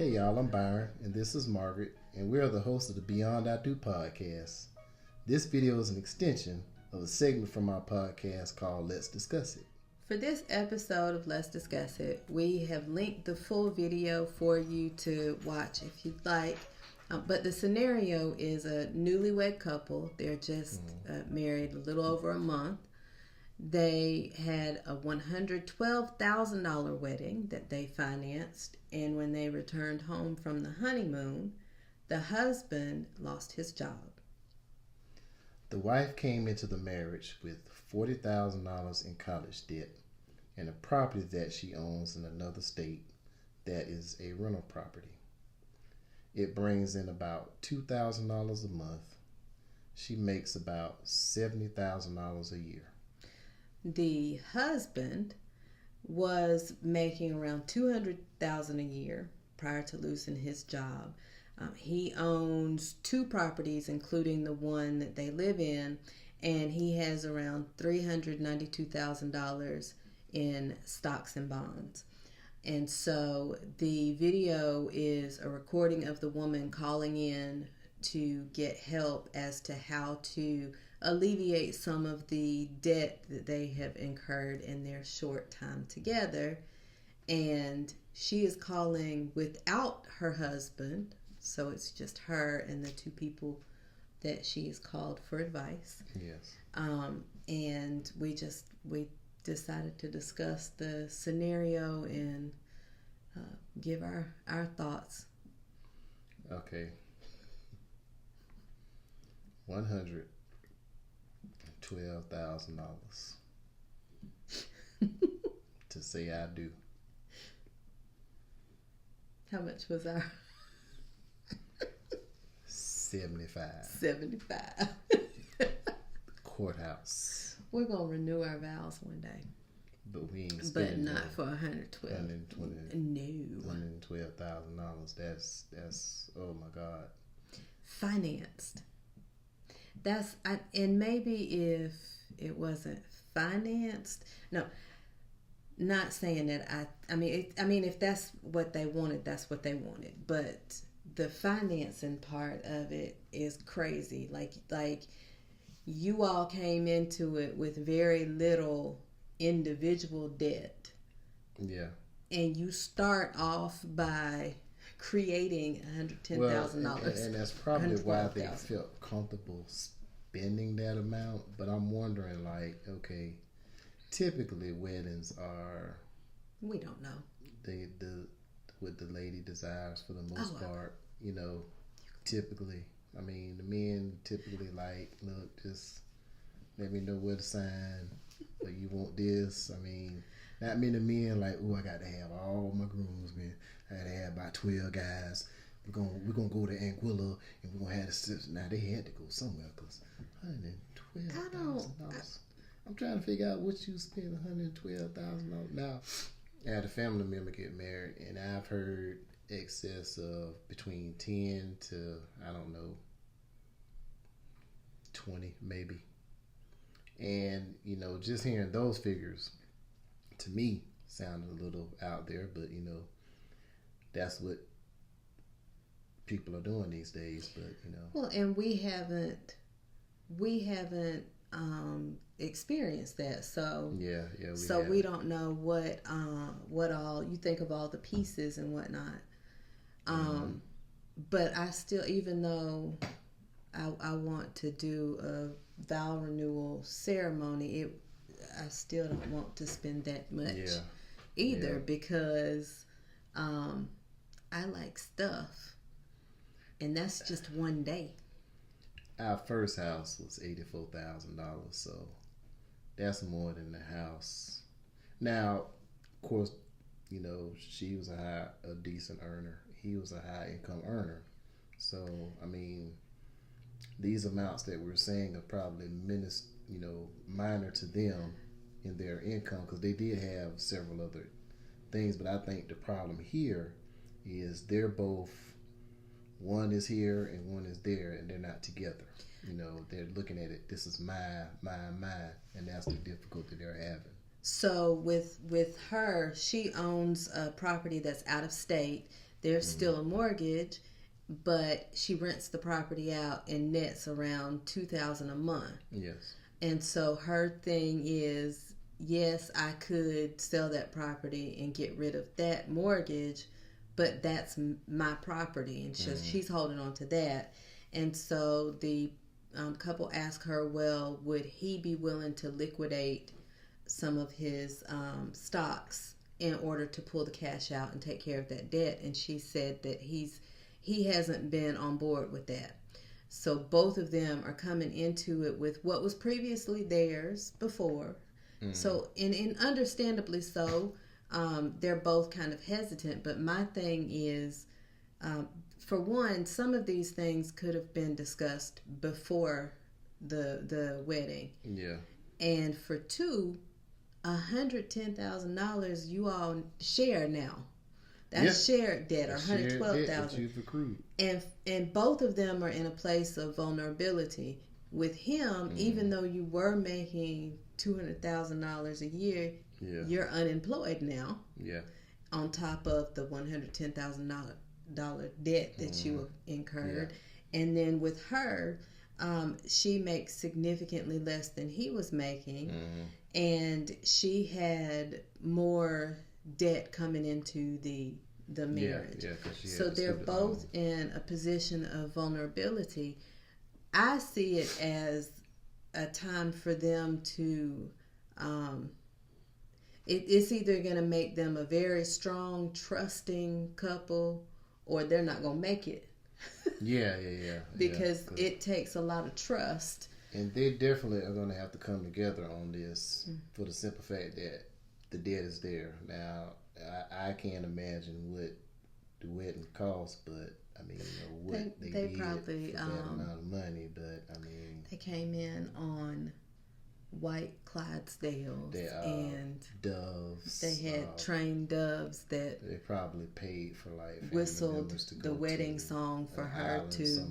Hey y'all, I'm Byron, and this is Margaret, and we are the hosts of the Beyond I Do podcast. This video is an extension of a segment from our podcast called Let's Discuss It. For this episode of Let's Discuss It, we have linked the full video for you to watch if you'd like. But the scenario is a newlywed couple. They're just married a little over a month. They had a $112,000 wedding that they financed, and when they returned home from the honeymoon, the husband lost his job. The wife came into the marriage with $40,000 in college debt and a property that she owns in another state that is a rental property. It brings in about $2,000 a month. She makes about $70,000 a year. The husband was making around $200,000 a year prior to losing his job. He owns 2 properties, including the one that they live in, and he has around $392,000 in stocks and bonds. And so the video is a recording of the woman calling in to get help as to how to alleviate some of the debt that they have incurred in their short time together. And she is calling without her husband, so it's just her and the 2 people that she has called for advice. Yes. And we decided to discuss the scenario and give our thoughts. Okay. $112,000 to say I do. How much was our? 75. Courthouse. We're gonna renew our vows one day. But we ain't But spending not for $112,000. No. $112,000. That's oh my God. Financed. And maybe if it wasn't financed, no, not saying that I mean if that's what they wanted, that's what they wanted. But the financing part of it is crazy. Like you all came into it with very little individual debt. Yeah. And you start off by creating $110,000. And that's probably why they felt comfortable spending that amount. But I'm wondering, okay, typically weddings are, we don't know. What the lady desires for the most part. Typically. I mean, the men typically look, just let me know where to sign. Or you want this. I mean, not many men I got to have all my groomsmen. I got to have about 12 guys. We're gonna go to Anguilla and we're gonna have this. Now they had to go somewhere because $112,000. I'm trying to figure out what you spend $112,000. Now, I had a family member get married, and I've heard excess of between 10 to 20 maybe. And just hearing those figures to me sounded a little out there, but that's what people are doing these days. But well, and we haven't experienced that, so we don't know what all you think of all the pieces and whatnot. But I still, even though I want to do a vow renewal ceremony, I still don't want to spend that much either because I like stuff, and that's just one day. Our first house was $84,000, so that's more than the house. Now, of course, she was a decent earner. He was a high income earner. So, I mean, these amounts that we're saying are probably minor to them in their income because they did have several other things. But I think the problem here is they're both, one is here and one is there, and they're not together. They're looking at it, this is mine, and that's the difficulty they're having. So with her, she owns a property that's out of state There's still a mortgage, but she rents the property out and nets around $2,000 a month. Yes. And so her thing is, yes, I could sell that property and get rid of that mortgage, but that's my property, and she's holding on to that. And so the couple asked her, well, would he be willing to liquidate some of his stocks in order to pull the cash out and take care of that debt? And she said that he hasn't been on board with that. So both of them are coming into it with what was previously theirs before. So, and understandably so, they're both kind of hesitant. But my thing is, for one, some of these things could have been discussed before the wedding. Yeah. And for two, $110,000 you all share now. That's shared debt, or $112,000. You've accrued. And both of them are in a place of vulnerability. With him, even though you were making $200,000 a year, you're unemployed now. Yeah. On top of the $110,000 debt that you incurred. Yeah. And then with her, she makes significantly less than he was making. And she had more debt coming into the marriage. So they're both in a position of vulnerability. I see it as a time for them to it's either going to make them a very strong, trusting couple, or they're not going to make it. Yeah. Because it takes a lot of trust. And they definitely are going to have to come together on this for the simple fact that the debt is there. Now, I can't imagine what the wedding cost, but I mean, what they did probably, for that amount of money. But I mean, they came in on white Clydesdales and doves. They had trained doves that they probably paid for, like, whistled the wedding song for her to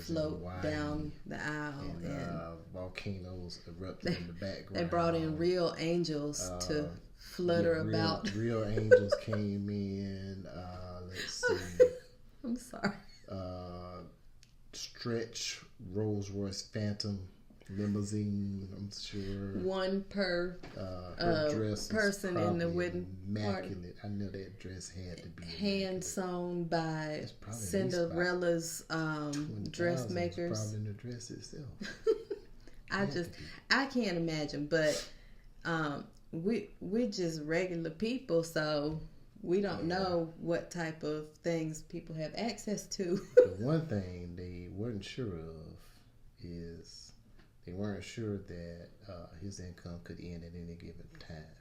float down the aisle, and volcanoes erupted in the background. They brought in real angels to flutter about. Real angels came in. Let's see. I'm sorry. Stretch Rolls Royce Phantom limousine, I'm sure. One per dress person in the wedding immaculate. I know that dress had to be hand sewn by Cinderella's dressmakers. Probably in the dress itself. I can't imagine, but we're just regular people, so we don't know what type of things people have access to. The one thing they weren't sure of is they weren't sure that his income could end at any given time.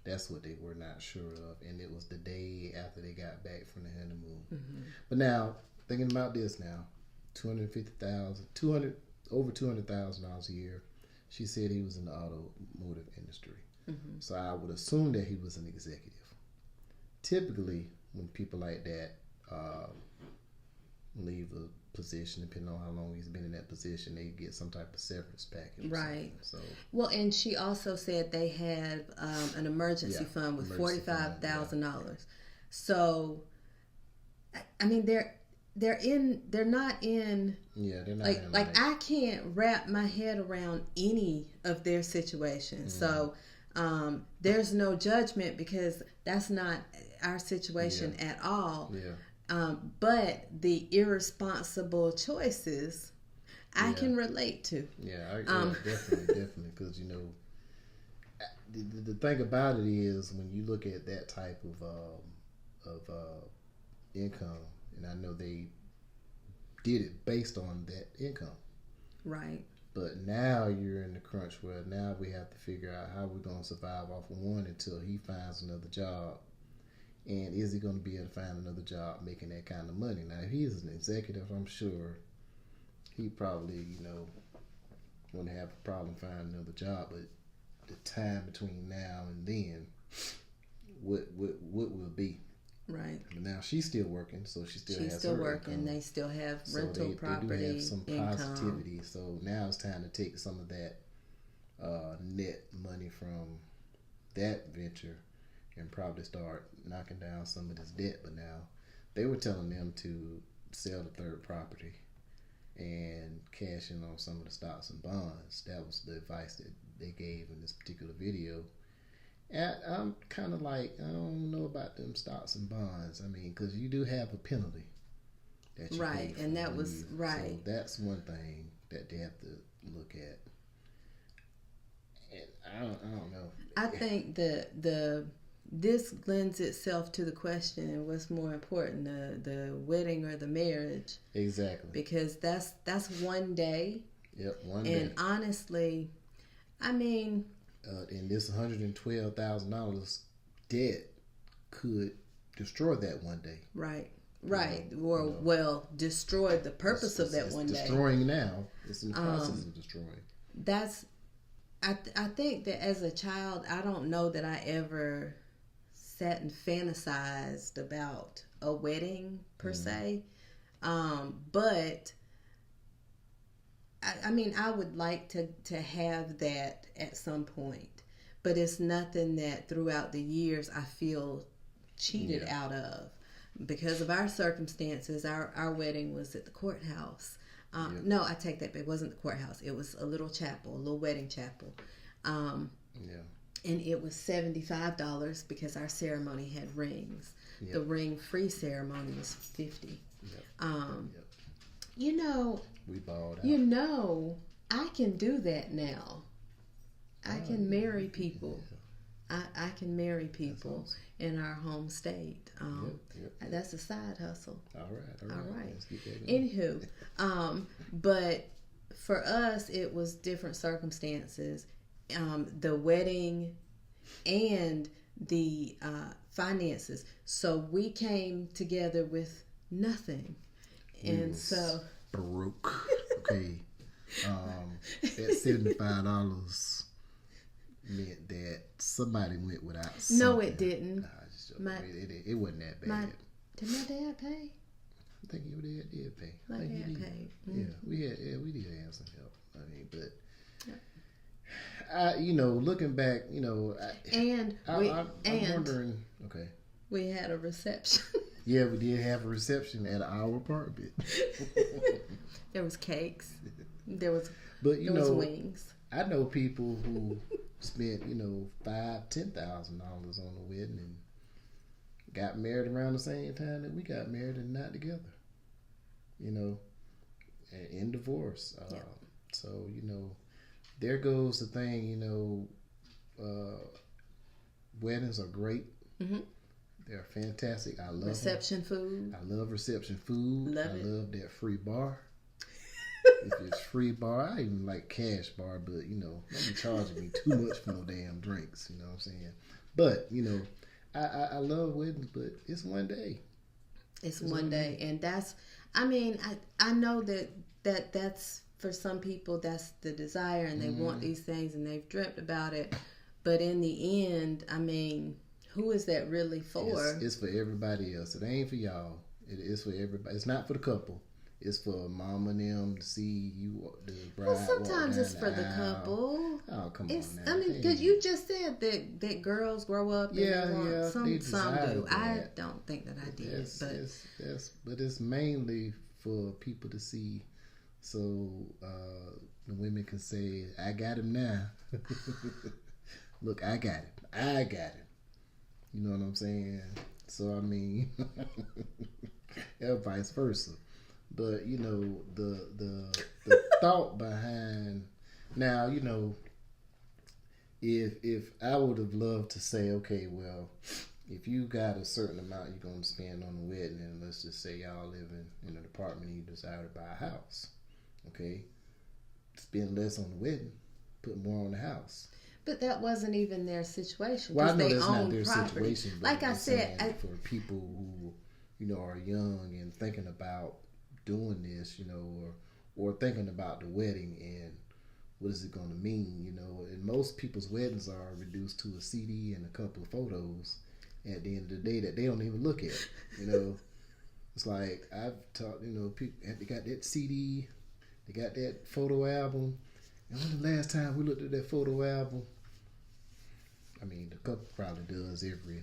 That's what they were not sure of, and it was the day after they got back from the honeymoon. But now, thinking about this now, over $200,000 a year. She said he was in the automotive industry. So I would assume that he was an executive. Typically, when people like that leave a position, depending on how long he's been in that position, they get some type of severance package. Right. So, well, and she also said they had an emergency fund with $45,000. So, I mean, they're not in. Yeah, they're not like in. Like, I can't wrap my head around any of their situations. So, there's no judgment, because that's not our situation at all. Yeah. But the irresponsible choices I can relate to. Yeah, definitely, because the thing about it is, when you look at that type of income, and I know they did it based on that income, right? But now you're in the crunch where now we have to figure out how we're going to survive off of one until he finds another job. And is he going to be able to find another job making that kind of money? Now, if he's an executive, I'm sure he probably, won't have a problem finding another job. But the time between now and then, what will be? Right. But now she's still working, so she's still working. Income. They still have rental property. They do have some income. positivity. So now it's time to take some of that net money from that venture and probably start knocking down some of this debt. But now they were telling them to sell the third property and cash in on some of the stocks and bonds. That was the advice that they gave in this particular video. And I'm kind of like, I don't know about them stocks and bonds. I mean, because you do have a penalty that you right, pay and that for was you. right. So that's one thing that they have to look at. And I don't know. I think this lends itself to the question: what's more important, the wedding or the marriage? Exactly. Because that's one day. Yep, one day. And honestly, I mean, and this $112,000 debt could destroy that one day. Right. Right. You know, well, destroy the purpose of that one day. Destroying now. It's in the process of destroying. That's. I think that as a child, I don't know that I ever sat and fantasized about a wedding per se. But I mean, I would like to have that at some point. But it's nothing that throughout the years I feel cheated out of. Because of our circumstances, our wedding was at the courthouse. No, I take that back. It wasn't the courthouse. It was a little chapel, a little wedding chapel. And it was $75 because our ceremony had rings. The ring-free ceremony was $50. You know, we balled out. You know, I can do that now. I can marry people. I can marry people in our home state. That's a side hustle. All right. Let's keep that going. Anywho, but for us, it was different circumstances. The wedding and the finances. So we came together with nothing, and so broke. Okay, that $75 meant that somebody went without something. No, it didn't. It wasn't that bad. Did my dad pay? I think your dad did pay. My dad paid. Mm-hmm. Yeah, we did have some help. I mean, but looking back, I'm wondering. Okay, we had a reception. Yeah, we did have a reception at our apartment. There was cakes. There was wings. I know people who spent, $5,000-$10,000 on a wedding and got married around the same time that we got married and not together. In divorce. So, there goes the thing, weddings are great. Mm-hmm. They're fantastic. I love reception food. I love reception food. I love that free bar. If it's free bar, I even like cash bar, but don't be charging me too much for no damn drinks. You know what I'm saying? But I love weddings, but it's one day. It's one day, and that's. I mean, I know that's for some people that's the desire, and they want these things, and they've dreamt about it. But in the end, I mean, who is that really for? It's for everybody else. It ain't for y'all. It is for everybody. It's not for the couple. It's for mom and them to see you, the bride. Well, sometimes it's for the couple. Oh, come on now. I mean, because you just said that girls grow up. And some do. I don't think that I did, but it's mainly for people to see, so the women can say, "I got him now." Look, I got it. I got it. You know what I'm saying? So I mean, yeah, vice versa. But the thought behind now, if I would have loved to say, okay, well, if you got a certain amount you're going to spend on the wedding, and let's just say y'all living in an apartment and you decide to buy a house, okay, spend less on the wedding, put more on the house. But that wasn't even their situation. Well, I know they that's not their property. situation. But like I said, for people who are young and thinking about doing this, or thinking about the wedding and what is it going to mean, and most people's weddings are reduced to a CD and a couple of photos at the end of the day that they don't even look at, It's like I've taught, people, they got that CD, they got that photo album, and when the last time we looked at that photo album, I mean, the couple probably does every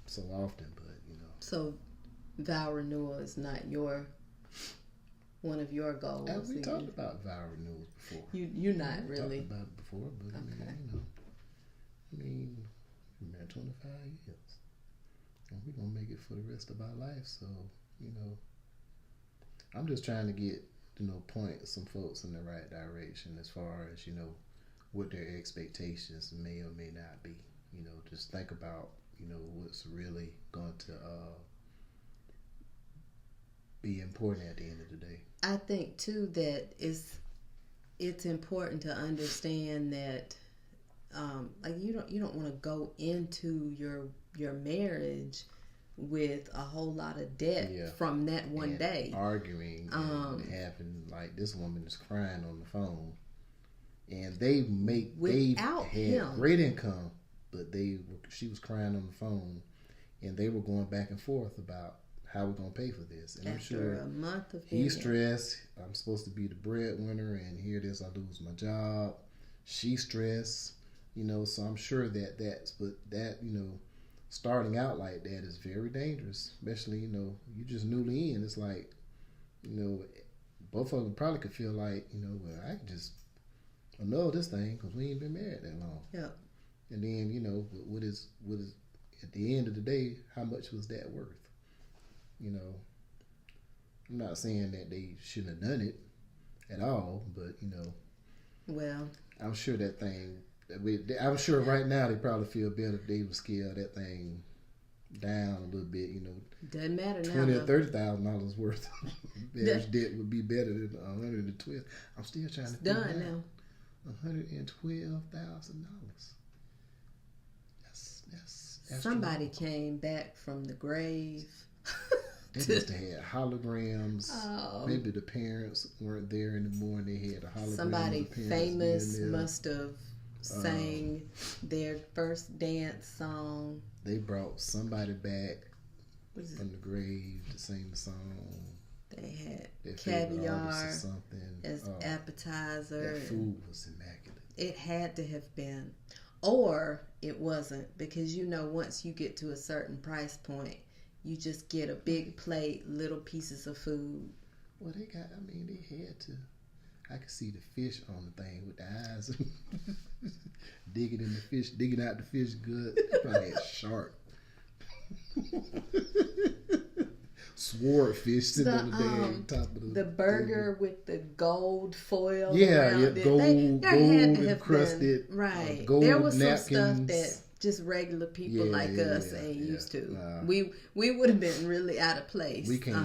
so often, but So, vow renewal is not one of your goals. We talked about vow renewals before. You're not really talked about it before, but okay. We've been 25 years, and we're gonna make it for the rest of our life. So, I'm just trying to get point some folks in the right direction as far as what their expectations may or may not be. Just think about what's really going to be important at the end of the day. I think too that it's important to understand that you don't want to go into your marriage with a whole lot of debt from that one day. Arguing and having, like, this woman is crying on the phone, and they had great income, but she was crying on the phone, and they were going back and forth about how we're going to pay for this. And after I'm sure a month of he's stressed. I'm supposed to be the breadwinner, and here it is, I lose my job. She's stressed, so I'm sure starting out like that is very dangerous, especially, you just newly in. It's like, both of them probably could feel like, well, I can just annul this thing because we ain't been married that long. Yeah. And then, what is at the end of the day, how much was that worth? I'm not saying that they shouldn't have done it at all, but, well, I'm sure that thing, I'm sure right now they probably feel better if they would scale that thing down a little bit. Doesn't matter now. $20,000 or $30,000 worth of marriage debt would be better than $112,000. I'm still trying to figure done now. $112,000. That's somebody came back from the grave. They must have had holograms. Maybe the parents weren't there anymore, and they had a hologram. Somebody famous must have sang their first dance song. They brought somebody back from the grave to sing the song. They had caviar as appetizer. That food was immaculate. It had to have been. Or it wasn't, because once you get to a certain price point, you just get a big plate, little pieces of food. Well, they had to. I could see the fish on the thing with the eyes. digging out the fish good. They probably had shark. Swordfish sitting on the damn top of the burger table. With the gold foil. Gold encrusted. Right. Gold there was napkins. Some stuff that just regular people like us ain't used to. We would have been really out of place. We can't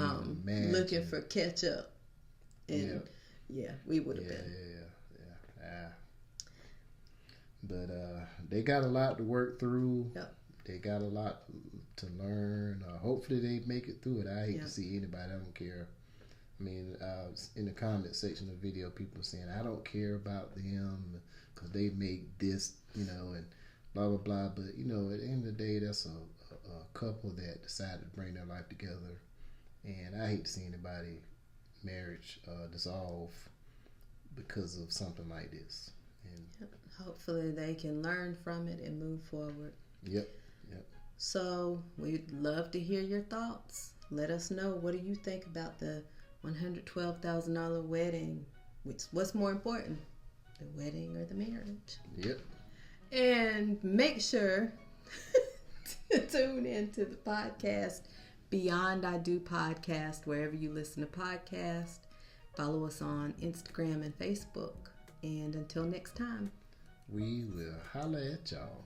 imagine. Looking for ketchup. And we would have been. But they got a lot to work through. Yep. They got a lot to learn. Hopefully they make it through it. I hate to see anybody. I don't care. In the comment section of the video, people are saying, I don't care about them because they make this, and blah, blah, blah. But, at the end of the day, that's a couple that decided to bring their life together. And I hate to see anybody marriage dissolve because of something like this. And hopefully they can learn from it and move forward. Yep. So we'd love to hear your thoughts. Let us know, what do you think about the $112,000 wedding? What's more important, the wedding or the marriage? Yep. And make sure to tune into the podcast, Beyond I Do Podcast, wherever you listen to podcasts. Follow us on Instagram and Facebook. And until next time, we will holler at y'all.